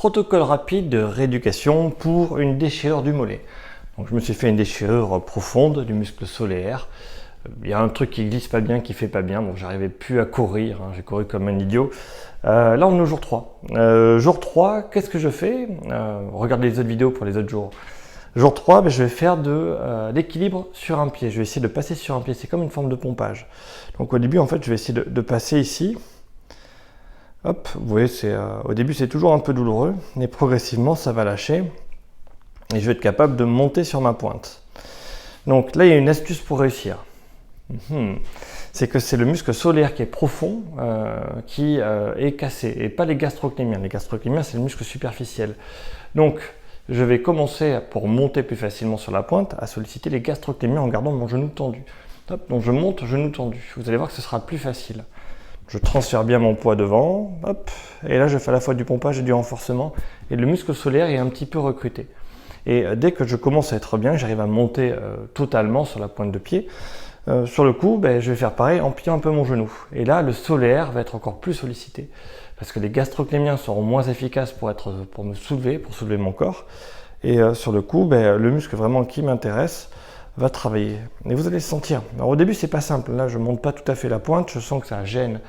Protocole rapide de rééducation pour une déchirure du mollet. Donc, je me suis fait une déchirure profonde du muscle solaire. Il y a un truc qui glisse pas bien, qui fait pas bien, donc j'arrivais plus à courir, j'ai couru comme un idiot. Là on est au jour 3. Jour 3, qu'est-ce que je fais? Regardez les autres vidéos pour les autres jours. Jour 3, je vais faire de l'équilibre sur un pied. Je vais essayer de passer sur un pied, c'est comme une forme de pompage. Donc au début en fait je vais essayer de passer ici. Hop, vous voyez, au début c'est toujours un peu douloureux, mais progressivement ça va lâcher. Et je vais être capable de monter sur ma pointe. Donc là il y a une astuce pour réussir. C'est que c'est le muscle solaire qui est profond qui est cassé et pas les gastrocnémiens. Les gastrocnémiens, c'est le muscle superficiel. Donc, je vais commencer, pour monter plus facilement sur la pointe, à solliciter les gastrocnémiens en gardant mon genou tendu. Hop, donc je monte, genou tendu. Vous allez voir que ce sera plus facile. Je transfère bien mon poids devant, hop, et là je fais à la fois du pompage et du renforcement, et le muscle solaire est un petit peu recruté. Et dès que je commence à être bien, j'arrive à monter totalement sur la pointe de pied. Sur le coup, je vais faire pareil en pliant un peu mon genou. Et là, le solaire va être encore plus sollicité parce que les gastrocnémiens seront moins efficaces pour me soulever, pour soulever mon corps. Et sur le coup, le muscle vraiment qui m'intéresse va travailler. Et vous allez le sentir. Alors, au début, c'est pas simple. Là, je monte pas tout à fait la pointe. Je sens que ça gêne.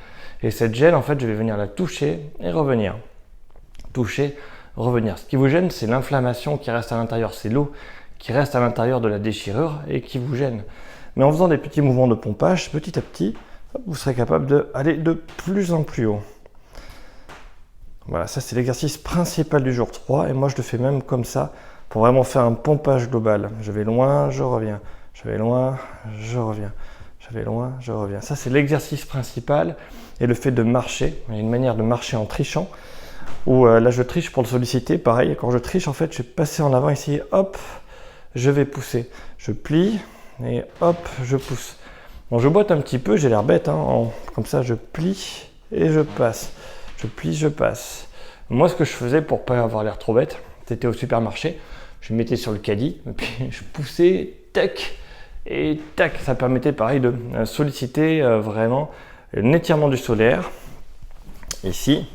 Et cette gêne, en fait, je vais venir la toucher et revenir. Toucher, revenir. Ce qui vous gêne, c'est l'inflammation qui reste à l'intérieur. C'est l'eau qui reste à l'intérieur de la déchirure et qui vous gêne. Mais en faisant des petits mouvements de pompage, petit à petit, vous serez capable d'aller de plus en plus haut. Voilà, ça c'est l'exercice principal du jour 3. Et moi je le fais même comme ça, pour vraiment faire un pompage global. Je vais loin, je reviens. Je vais loin, je reviens. Je vais loin, je reviens. Ça c'est l'exercice principal. Et le fait de marcher, il y a une manière de marcher en trichant. Où là je triche pour le solliciter. Pareil, quand je triche, en fait, je vais passer en avant ici. Hop, je vais pousser. Je plie. Et hop, je pousse. Bon, je boite un petit peu, j'ai l'air bête, comme ça je plie et je passe. Je plie, je passe. Moi, ce que je faisais pour pas avoir l'air trop bête, c'était au supermarché, je me mettais sur le caddie, et puis je poussais, tac, et tac. Ça permettait pareil de solliciter vraiment un étirement du solaire. Ici.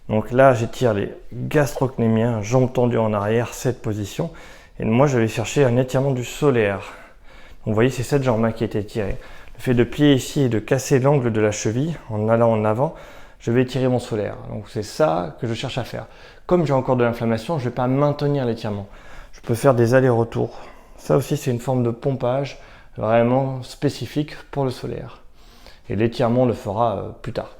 Donc là, j'étire les gastrocnémiens, jambes tendues en arrière, cette position. Et moi, je vais chercher un étirement du solaire. Donc, vous voyez, c'est cette jambe qui a été étirée. Le fait de plier ici et de casser l'angle de la cheville en allant en avant, je vais étirer mon solaire. Donc c'est ça que je cherche à faire. Comme j'ai encore de l'inflammation, je ne vais pas maintenir l'étirement. Je peux faire des allers-retours. Ça aussi, c'est une forme de pompage vraiment spécifique pour le solaire. Et l'étirement, on le fera plus tard.